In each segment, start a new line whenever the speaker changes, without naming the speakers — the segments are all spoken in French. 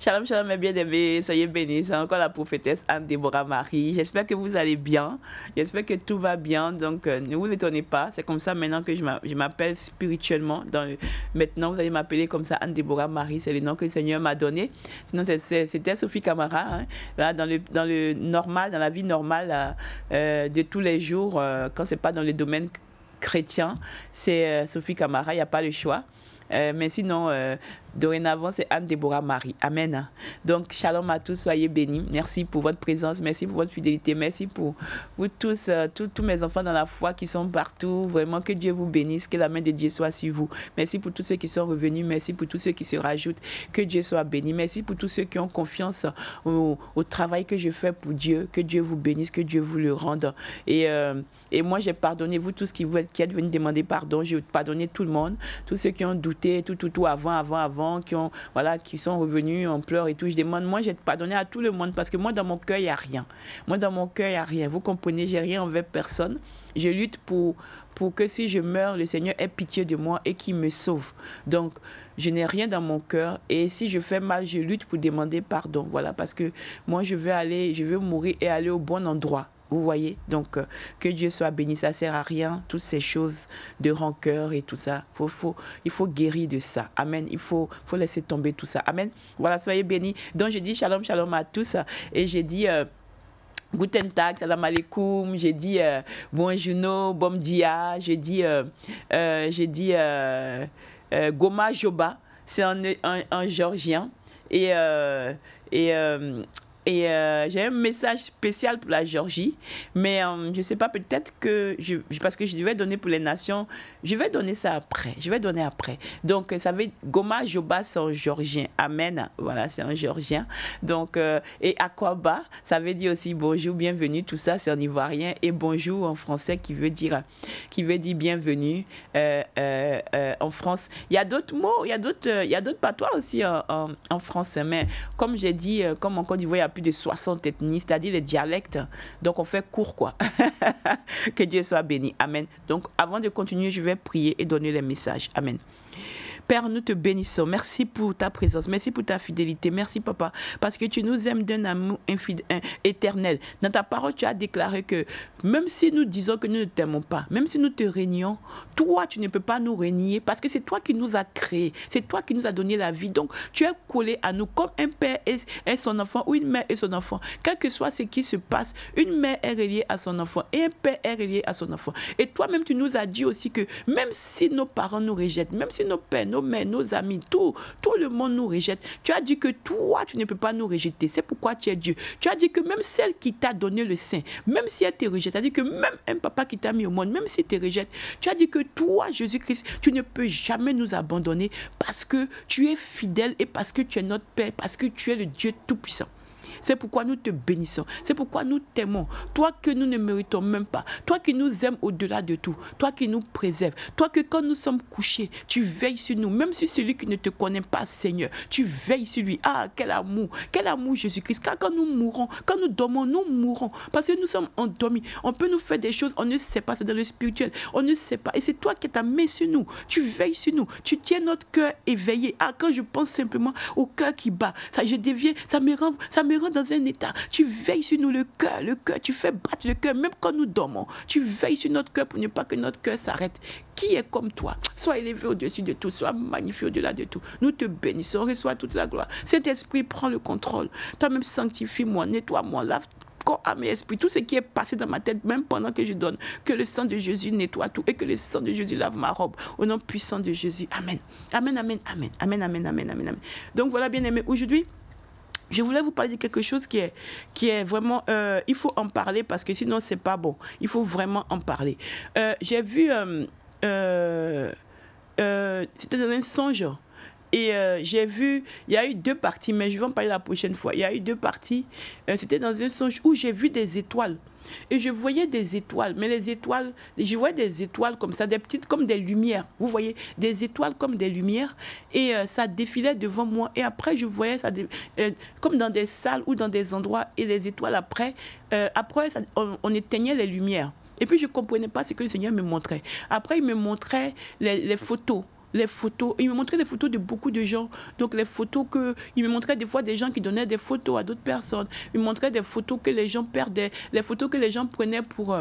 Shalom, shalom, mes bien-aimés, soyez bénis. C'est encore la prophétesse Anne-Déborah Marie. J'espère que vous allez bien. J'espère que tout va bien. Donc, ne vous étonnez pas. C'est comme ça maintenant que je m'appelle spirituellement. Maintenant, vous allez m'appeler comme ça Anne-Déborah Marie. C'est le nom que le Seigneur m'a donné. Sinon, c'était Sophie Camara. Hein. Là, dans le normal, dans la vie normale de tous les jours, quand c'est pas dans le domaine chrétien, c'est Sophie Camara. Il n'y a pas le choix. Mais sinon, dorénavant, c'est Anne-Déborah Marie. Amen. Donc, shalom à tous, soyez bénis. Merci pour votre présence, merci pour votre fidélité, merci pour vous tous, tous mes enfants dans la foi qui sont partout. Vraiment, que Dieu vous bénisse, que la main de Dieu soit sur vous. Merci pour tous ceux qui sont revenus, merci pour tous ceux qui se rajoutent. Que Dieu soit béni. Merci pour tous ceux qui ont confiance au travail que je fais pour Dieu. Que Dieu vous bénisse, que Dieu vous le rende. Et moi, j'ai pardonné vous tous qui êtes venus demander pardon. J'ai pardonné tout le monde, tous ceux qui ont douté, tout avant, qui sont revenus en pleurs et tout. Je demande, moi, j'ai pardonné à tout le monde parce que moi, dans mon cœur, il n'y a rien. Moi, dans mon cœur, il n'y a rien. Vous comprenez, j'ai rien envers personne. Je lutte pour que si je meurs, le Seigneur ait pitié de moi et qu'il me sauve. Donc, je n'ai rien dans mon cœur. Et si je fais mal, je lutte pour demander pardon. Voilà, parce que moi, je veux mourir et aller au bon endroit. Vous voyez, donc que Dieu soit béni, ça ne sert à rien, toutes ces choses de rancœur et tout ça, il faut guérir de ça, amen, il faut laisser tomber tout ça, amen, voilà, soyez bénis. Donc je dis shalom, shalom à tous, et j'ai dit Guten Tag, salam alaikum, j'ai dit bonjour, bom dia, j'ai dit Goma Joba, c'est un Géorgien, et j'ai un message spécial pour la Géorgie, mais je ne sais pas, peut-être que, parce que je devais donner pour les nations, je vais donner ça après, Donc, ça veut dire, Goma Joba, c'est un Géorgien, amen, voilà, c'est un Géorgien. Donc, et Akwaba, ça veut dire aussi bonjour, bienvenue, tout ça, c'est en ivoirien, et bonjour en français qui veut dire bienvenue en France. Il y a d'autres mots, il y a d'autres patois aussi en France, mais comme j'ai dit, comme en Côte d'Ivoire, il y a plus de 60 ethnies, c'est-à-dire les dialectes. Donc, on fait court, quoi. Que Dieu soit béni. Amen. Donc, avant de continuer, je vais prier et donner les messages. Amen. Père, nous te bénissons. Merci pour ta présence. Merci pour ta fidélité. Merci, Papa, parce que tu nous aimes d'un amour éternel. Dans ta parole, tu as déclaré que même si nous disons que nous ne t'aimons pas, même si nous te régnons, toi, tu ne peux pas nous régner parce que c'est toi qui nous as créés. C'est toi qui nous as donné la vie. Donc, tu es collé à nous comme un père et son enfant ou une mère et son enfant. Quel que soit ce qui se passe, une mère est reliée à son enfant et un père est relié à son enfant. Et toi-même, tu nous as dit aussi que même si nos parents nous rejettent, même si nos pères, nos mères, nos amis, tout le monde nous rejette. Tu as dit que toi, tu ne peux pas nous rejeter. C'est pourquoi tu es Dieu. Tu as dit que même celle qui t'a donné le sein, même si elle te rejette, tu as dit que même un papa qui t'a mis au monde, même s'il te rejette, tu as dit que toi, Jésus-Christ, tu ne peux jamais nous abandonner parce que tu es fidèle et parce que tu es notre Père, parce que tu es le Dieu Tout-Puissant. C'est pourquoi nous te bénissons. C'est pourquoi nous t'aimons. Toi que nous ne méritons même pas. Toi qui nous aimes au-delà de tout. Toi qui nous préserves. Toi que quand nous sommes couchés, tu veilles sur nous. Même sur celui qui ne te connaît pas, Seigneur. Tu veilles sur lui. Ah, quel amour. Quel amour, Jésus-Christ. Car quand nous mourrons, quand nous dormons, nous mourrons. Parce que nous sommes endormis. On peut nous faire des choses, on ne sait pas. C'est dans le spirituel. On ne sait pas. Et c'est toi qui t'as mis sur nous. Tu veilles sur nous. Tu tiens notre cœur éveillé. Ah, quand je pense simplement au cœur qui bat, ça me rend dans un état. Tu veilles sur nous, le cœur, tu fais battre le cœur, même quand nous dormons. Tu veilles sur notre cœur pour ne pas que notre cœur s'arrête. Qui est comme toi? Sois élevé au-dessus de tout, sois magnifié au-delà de tout. Nous te bénissons, reçois toute la gloire. Cet esprit prend le contrôle. Toi-même sanctifie-moi, nettoie-moi, lave corps, âme et esprit, tout ce qui est passé dans ma tête, même pendant que je donne, que le sang de Jésus nettoie tout et que le sang de Jésus lave ma robe. Au nom puissant de Jésus. Amen. Amen, amen, amen. Amen, amen, amen, amen, amen. Donc voilà, bien aimé, aujourd'hui, je voulais vous parler de quelque chose qui est vraiment... il faut en parler parce que sinon, c'est pas bon. Il faut vraiment en parler. J'ai vu... c'était dans un songe. Et j'ai vu... Il y a eu 2 parties, mais je vais en parler la prochaine fois. Il y a eu 2 parties. C'était dans un songe où j'ai vu des étoiles. Et je voyais des étoiles, mais les étoiles, je voyais des étoiles comme ça, des petites comme des lumières. Vous voyez, des étoiles comme des lumières. Et ça défilait devant moi. Et après, je voyais ça comme dans des salles ou dans des endroits. Et les étoiles, après ça, on éteignait les lumières. Et puis, je ne comprenais pas ce que le Seigneur me montrait. Après, il me montrait les photos. les photos. Il me montrait les photos de beaucoup de gens. Donc les photos que... Il me montrait des fois des gens qui donnaient des photos à d'autres personnes. Il me montrait des photos que les gens perdaient. Les photos que les gens prenaient pour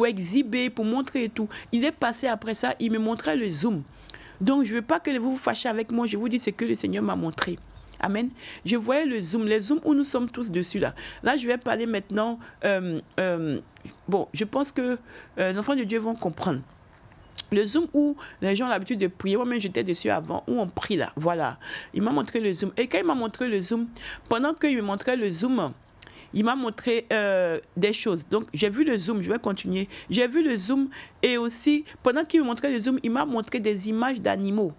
exhiber, pour montrer et tout. Il est passé après ça, il me montrait le Zoom. Donc je ne veux pas que vous vous fâchez avec moi. Je vous dis ce que le Seigneur m'a montré. Amen. Je voyais le Zoom, les Zooms où nous sommes tous dessus là. Là, je vais parler maintenant. Bon, je pense que les enfants de Dieu vont comprendre. Le Zoom où les gens ont l'habitude de prier, moi-même j'étais dessus avant, où on prie là, voilà. Il m'a montré le Zoom. Et quand il m'a montré le Zoom, pendant qu'il me montrait le Zoom, il m'a montré des choses. Donc j'ai vu le Zoom, je vais continuer. J'ai vu le Zoom et aussi, pendant qu'il me montrait le Zoom, il m'a montré des images d'animaux.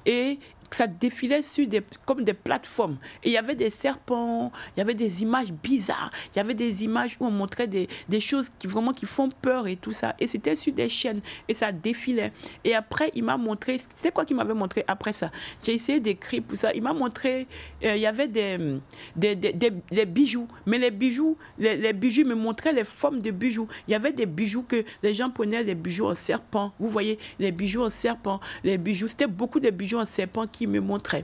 Et ça défilait sur comme des plateformes. Et il y avait des serpents, il y avait des images bizarres, il y avait des images où on montrait des choses qui font peur et tout ça. Et c'était sur des chaînes et ça défilait. Et après, il m'a montré, c'est quoi qu'il m'avait montré après ça? J'ai essayé d'écrire pour ça. Il m'a montré, il y avait des bijoux. Mais les bijoux, il me montraient les formes de bijoux. Il y avait des bijoux que les gens prenaient, les bijoux en serpent. Vous voyez, les bijoux en serpent, les bijoux, c'était beaucoup de bijoux en serpent qui me montrait.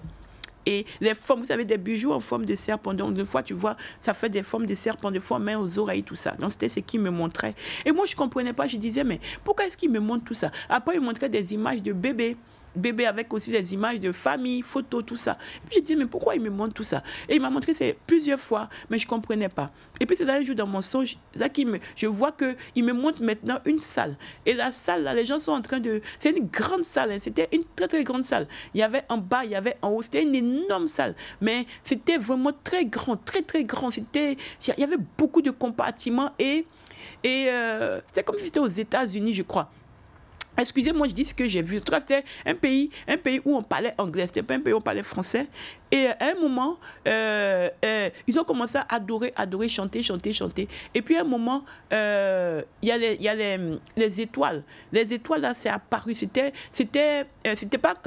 Et les formes, vous savez, des bijoux en forme de serpent. Donc, des fois, tu vois, ça fait des formes de serpent, des fois, main aux oreilles, tout ça. Donc, c'était ce qu'il me montrait. Et moi, je ne comprenais pas. Je disais, mais pourquoi est-ce qu'il me montre tout ça? Après, il me montrait des images de bébés. Bébé avec aussi des images de famille, photos, tout ça. Et puis je disais, mais pourquoi il me montre tout ça? Et il m'a montré ça plusieurs fois, mais je ne comprenais pas. Et puis c'est là un jour dans mon songe, là je vois qu'il me montre maintenant une salle. Et la salle, là, les gens sont en train de... C'est une grande salle, hein. C'était une très très grande salle. Il y avait en bas, il y avait en haut, c'était une énorme salle. Mais c'était vraiment très grand, très très grand. Il y avait beaucoup de compartiments et c'était comme si c'était aux États-Unis, je crois. Excusez-moi, je dis ce que j'ai vu. C'était un pays où on parlait anglais. C'était pas un pays où on parlait français. Et à un moment, ils ont commencé à adorer, chanter. Et puis à un moment, il y a les étoiles. Les étoiles, là, c'est apparu. C'était pas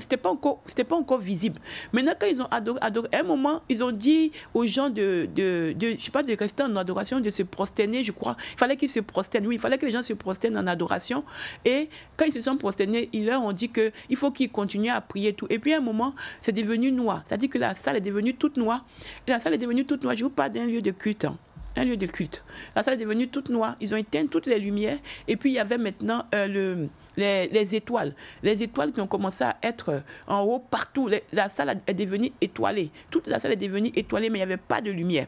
encore visible. Maintenant, quand ils ont adoré, à un moment, ils ont dit aux gens je sais pas, de rester en adoration, de se prosterner, je crois. Il fallait qu'ils se prosternent. Oui, il fallait que les gens se prosternent en adoration. Et quand ils se sont prosternés, ils leur ont dit qu'il faut qu'ils continuent à prier tout. Et puis à un moment, c'est devenu noir. C'est-à-dire que la salle est devenue toute noire. Et la salle est devenue toute noire. Je vous parle d'un lieu de culte. Hein. Un lieu de culte. La salle est devenue toute noire. Ils ont éteint toutes les lumières. Et puis il y avait maintenant les étoiles. Les étoiles qui ont commencé à être en haut partout. La salle est devenue étoilée. Toute la salle est devenue étoilée, mais il n'y avait pas de lumière.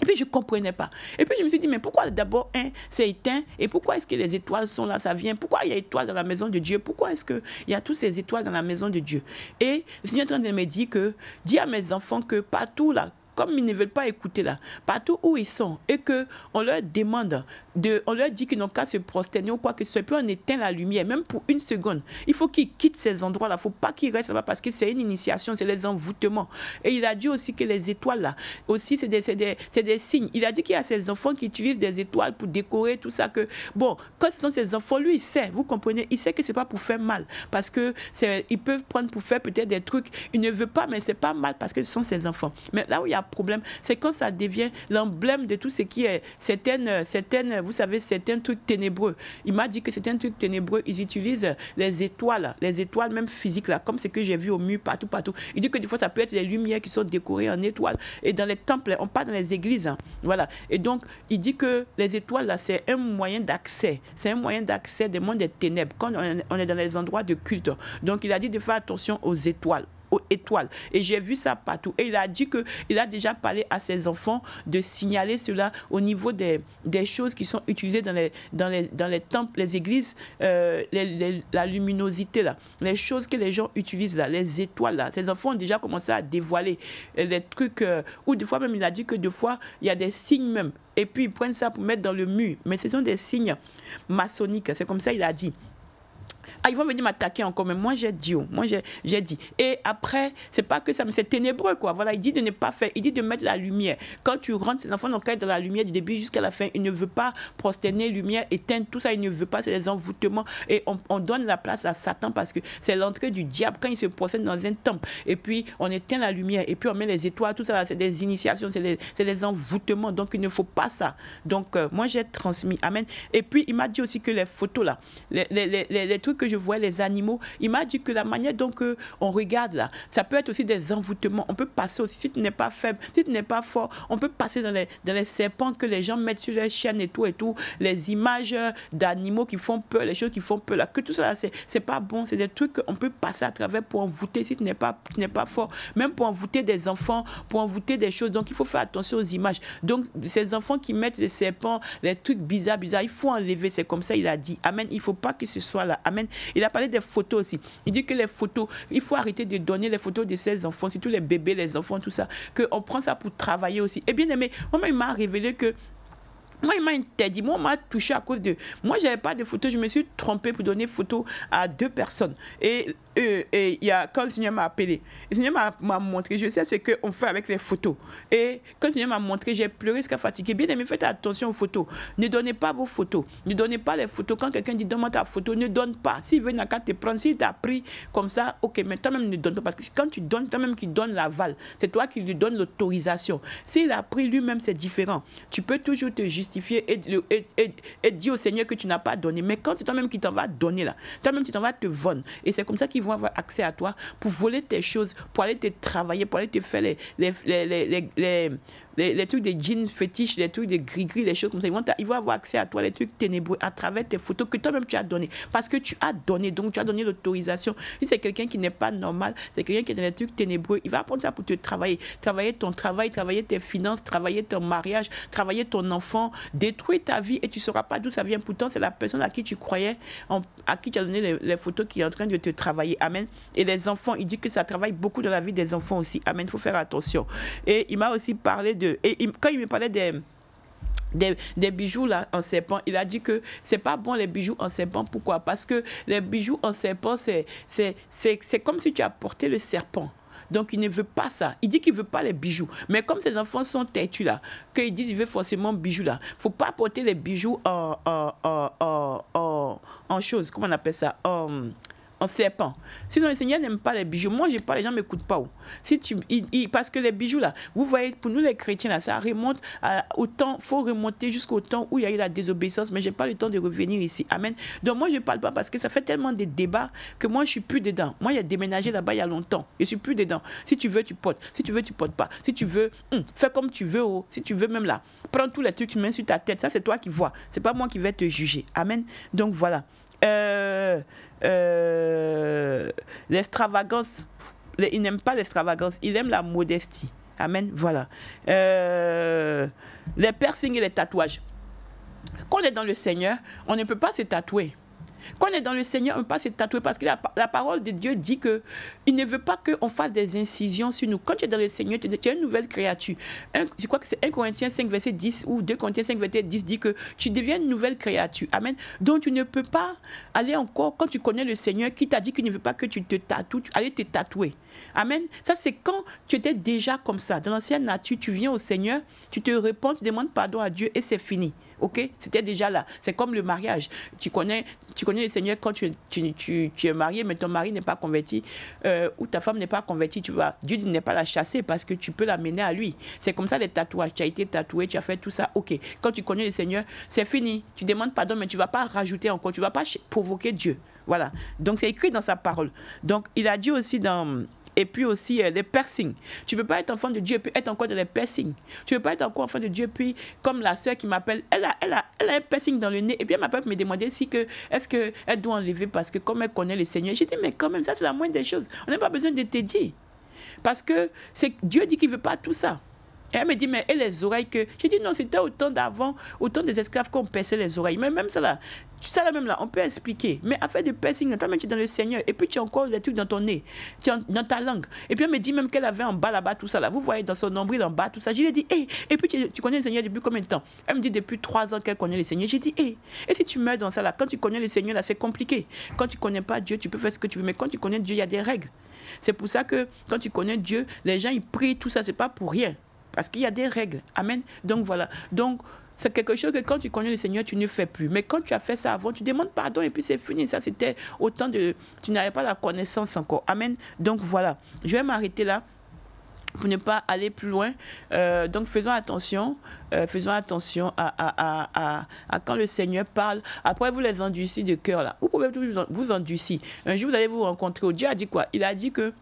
Et puis je ne comprenais pas. Et puis je me suis dit, mais pourquoi d'abord c'est éteint? Et pourquoi est-ce que les étoiles sont là? Ça vient? Pourquoi il y a étoiles dans la maison de Dieu? Pourquoi est-ce qu'il y a toutes ces étoiles dans la maison de Dieu? Et le Seigneur est en train de me dire dis à mes enfants que partout là, comme ils ne veulent pas écouter là, partout où ils sont, et qu'on leur demande, on leur dit qu'ils n'ont qu'à se prosterner ou quoi que ce soit, puis on éteint la lumière, même pour une seconde. Il faut qu'ils quittent ces endroits-là, il ne faut pas qu'ils restent là-bas parce que c'est une initiation, c'est les envoûtements. Et il a dit aussi que les étoiles là, aussi c'est des signes. Il a dit qu'il y a ces enfants qui utilisent des étoiles pour décorer tout ça, que bon, quand ce sont ces enfants, lui il sait, vous comprenez, il sait que ce n'est pas pour faire mal, parce qu'ils peuvent prendre pour faire peut-être des trucs, il ne veut pas, mais ce n'est pas mal parce que ce sont ses enfants. Mais là où il y a problème, c'est quand ça devient l'emblème de tout ce qui est vous savez, certains trucs ténébreux. Il m'a dit que certains trucs ténébreux, ils utilisent les étoiles même physiques, là, comme ce que j'ai vu au mur, partout. Il dit que des fois, ça peut être les lumières qui sont décorées en étoiles. Et dans les temples, on part dans les églises. Hein, voilà. Et donc, il dit que les étoiles, là, c'est un moyen d'accès. C'est un moyen d'accès des mondes des ténèbres, quand on est dans les endroits de culte. Donc, il a dit de faire attention aux étoiles. Et j'ai vu ça partout. Et il a dit qu'il a déjà parlé à ses enfants de signaler cela au niveau des choses qui sont utilisées dans les temples, les églises, la luminosité, là, les choses que les gens utilisent, là, les étoiles. Là. Ses enfants ont déjà commencé à dévoiler les trucs, ou des fois même, il a dit que des fois, il y a des signes même. Et puis, ils prennent ça pour mettre dans le mur. Mais ce sont des signes maçonniques. C'est comme ça, il a dit. Ah, ils vont venir m'attaquer encore, mais moi j'ai dit, j'ai dit. Et après, c'est pas que ça, mais c'est ténébreux, quoi. Voilà, il dit de ne pas faire, il dit de mettre la lumière. Quand tu rentres, ces enfants n'ont qu'à être dans la lumière du début jusqu'à la fin. Il ne veut pas prosterner, lumière, éteindre, tout ça, il ne veut pas, c'est les envoûtements. Et on donne la place à Satan parce que c'est l'entrée du diable quand il se prosterne dans un temple. Et puis, on éteint la lumière, et puis on met les étoiles, tout ça, c'est des initiations, c'est les envoûtements. Donc, il ne faut pas ça. Donc, moi j'ai transmis. Amen. Et puis, il m'a dit aussi que les photos, là, les trucs trucs que je vois, les animaux. Il m'a dit que la manière dont on regarde là, ça peut être aussi des envoûtements. On peut passer aussi, si tu n'es pas faible, si tu n'es pas fort, on peut passer dans les serpents que les gens mettent sur les chaînes et tout, les images d'animaux qui font peur, les choses qui font peur là, que tout ça là, c'est pas bon. C'est des trucs qu'on peut passer à travers pour envoûter si tu n'es pas fort, même pour envoûter des enfants, pour envoûter des choses. Donc il faut faire attention aux images. Donc ces enfants qui mettent les serpents, les trucs bizarres, il faut enlever. C'est comme ça il a dit. Amen. Il ne faut pas que ce soit là. Amen. Il a parlé des photos aussi. Il dit que les photos, il faut arrêter de donner les photos de ces enfants, surtout les bébés, les enfants, tout ça, qu'on prend ça pour travailler aussi. Et bien aimé, moi il m'a révélé que moi, il m'a interdit. Moi, on m'a touché à cause de... Moi, je n'avais pas de photos. Je me suis trompée pour donner photo à 2 personnes. Et il y a, quand le Seigneur m'a appelé, le Seigneur m'a montré, je sais ce qu'on fait avec les photos. Et quand le Seigneur m'a montré, j'ai pleuré jusqu'à fatiguer. Bien aimé, faites attention aux photos. Ne donnez pas vos photos. Ne donnez pas les photos. Quand quelqu'un dit donne-moi ta photo, ne donne pas. S'il veut, il n'a qu'à te prendre. S'il t'a pris comme ça, ok, mais toi-même ne donne pas. Parce que quand tu donnes, c'est toi-même qui donne l'aval. C'est toi qui lui donne l'autorisation. S'il a pris lui-même, c'est différent. Tu peux toujours te justifier et dire au Seigneur que tu n'as pas donné. Mais quand c'est toi-même qui t'en vas donner là, toi-même tu t'en vas te vendre. Et c'est comme ça qu'ils vont avoir accès à toi pour voler tes choses, pour aller te travailler, pour aller te faire les trucs des jeans fétiches, les trucs de gris-gris, les choses comme ça. Ils vont avoir accès à toi, les trucs ténébreux, à travers tes photos que toi-même tu as donné. Parce que tu as donné, donc tu as donné l'autorisation. Si c'est quelqu'un qui n'est pas normal, c'est quelqu'un qui est dans les trucs ténébreux, il va prendre ça pour te travailler. Travailler ton travail, travailler tes finances, travailler ton mariage, travailler ton enfant, détruire ta vie et tu ne sauras pas d'où ça vient. Pourtant, c'est la personne à qui tu croyais, à qui tu as donné les photos qui est en train de te travailler. Amen. Et les enfants, il dit que ça travaille beaucoup dans la vie des enfants aussi. Amen. Il faut faire attention. Et il m'a aussi parlé de... Et quand il me parlait des bijoux là en serpent, il a dit que c'est pas bon les bijoux en serpent. Pourquoi? Parce que les bijoux en serpent, c'est comme si tu as porté le serpent. Donc, il ne veut pas ça. Il dit qu'il ne veut pas les bijoux. Mais comme ces enfants sont têtus là, qu'ils disent qu'il veut forcément bijoux là, il ne faut pas porter les bijoux en chose. Comment on appelle ça? En serpent. Sinon, le Seigneur n'aime pas les bijoux. Moi, je parle, les gens ne m'écoutent pas. Parce que les bijoux, là, vous voyez, pour nous, les chrétiens, là, ça remonte au temps, il faut remonter jusqu'au temps où il y a eu la désobéissance, mais je n'ai pas le temps de revenir ici. Amen. Donc, moi, je ne parle pas parce que ça fait tellement de débats que moi, je ne suis plus dedans. Moi, il y a déménagé là-bas il y a longtemps. Je ne suis plus dedans. Si tu veux, tu portes. Si tu veux, tu portes pas. Si tu veux, fais comme tu veux. Oh. Si tu veux, même là, prends tous les trucs, tu mets sur ta tête. Ça, c'est toi qui vois. Ce n'est pas moi qui vais te juger. Amen. Donc, voilà. L'extravagance, il n'aime pas l'extravagance, il aime la modestie. Amen, voilà. Les piercings et les tatouages. Quand on est dans le Seigneur, on ne peut pas se tatouer. Quand on est dans le Seigneur, on ne peut pas se tatouer parce que la parole de Dieu dit qu'il ne veut pas qu'on fasse des incisions sur nous. Quand tu es dans le Seigneur, tu es une nouvelle créature. Je crois que c'est 1 Corinthiens 5, verset 10 ou 2 Corinthiens 5, verset 10 dit que tu deviens une nouvelle créature. Amen. Donc tu ne peux pas aller encore, quand tu connais le Seigneur, qui t'a dit qu'il ne veut pas que tu te tatoues, aller te tatouer. Amen. Ça, c'est quand tu étais déjà comme ça. Dans l'ancienne nature, tu viens au Seigneur, tu te réponds, tu demandes pardon à Dieu et c'est fini. Ok, c'était déjà là. C'est comme le mariage. Tu connais le Seigneur quand tu es marié, mais ton mari n'est pas converti ou ta femme n'est pas convertie. Tu vois, Dieu n'est pas la chasser parce que tu peux l'amener à lui. C'est comme ça les tatouages. Tu as été tatoué, tu as fait tout ça. Ok, quand tu connais le Seigneur, c'est fini. Tu demandes pardon, mais tu ne vas pas rajouter encore. Tu ne vas pas provoquer Dieu. Voilà. Donc c'est écrit dans sa parole. Donc il a dit aussi dans... Et puis aussi les piercings. Tu ne peux pas être enfant de Dieu et puis être encore dans les piercings. Tu ne peux pas être encore enfant de Dieu et puis, comme la soeur qui m'appelle, elle a un piercing dans le nez. Et puis elle m'appelle pour me demander est-ce qu'elle doit enlever parce que comme elle connaît le Seigneur. J'ai dit, mais quand même, ça c'est la moindre des choses. On n'a pas besoin de te dire. Parce que Dieu dit qu'il ne veut pas tout ça. Et elle me dit, mais et les oreilles que... J'ai dit, non, c'était au temps d'avant, au temps des esclaves qu'on perçait les oreilles. Mais même ça là, même là, on peut expliquer. Mais affaire de piercing, toi-même tu es dans le Seigneur. Et puis tu as encore des trucs dans ton nez, dans ta langue. Et puis elle me dit même qu'elle avait en bas là-bas tout ça là. Vous voyez dans son nombril en bas tout ça. Je lui ai dit, hey. Et puis tu connais le Seigneur depuis combien de temps? Elle me dit depuis 3 ans qu'elle connaît le Seigneur. J'ai dit, hey. Et si tu meurs dans ça là, quand tu connais le Seigneur là, c'est compliqué. Quand tu connais pas Dieu, tu peux faire ce que tu veux. Mais quand tu connais Dieu, il y a des règles. C'est pour ça que quand tu connais Dieu, les gens ils prient, tout ça, c'est pas pour rien. Parce qu'il y a des règles. Amen. Donc voilà. Donc c'est quelque chose que quand tu connais le Seigneur, tu ne fais plus. Mais quand tu as fait ça avant, tu demandes pardon et puis c'est fini. Ça, c'était autant de... Tu n'avais pas la connaissance encore. Amen. Donc voilà. Je vais m'arrêter là. pour ne pas aller plus loin. Donc faisons attention à quand le Seigneur parle. Après vous les endurcis de cœur là, vous pouvez toujours vous endurcir. Un jour vous allez vous rencontrer. Dieu a dit quoi? Il a dit que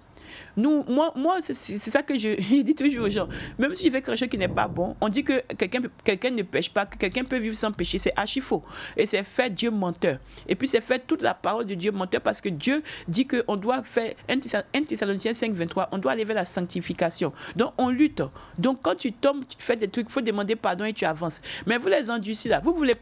moi c'est ça que je dis toujours aux gens. Même si je fais quelque chose qui n'est pas bon, on dit que quelqu'un ne pêche pas, que quelqu'un peut vivre sans péché. C'est archi faux. Et c'est fait Dieu menteur. Et puis c'est fait toute la parole de Dieu menteur, parce que Dieu dit qu'on doit faire 1 Thessaloniciens 5, 23, on doit aller vers la sanctification. Donc on lutte. Donc quand tu tombes, tu fais des trucs, il faut demander pardon et tu avances. Mais vous les endurcis là, vous voulez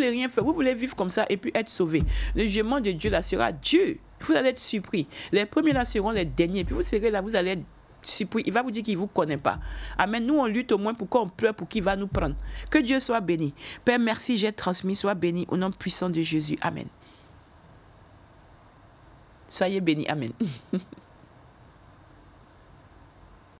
rien faire, vous voulez vivre comme ça et puis être sauvé. Le jugement de Dieu là sera Dieu. Vous allez être surpris. Les premiers là seront les derniers. Puis vous serez là, vous allez être surpris. Il va vous dire qu'il ne vous connaît pas. Amen. Nous, on lutte au moins pour qu'on pleure pour qu'il va nous prendre. Que Dieu soit béni. Père, merci, j'ai transmis. Sois béni au nom puissant de Jésus. Amen. Soyez bénis. Amen.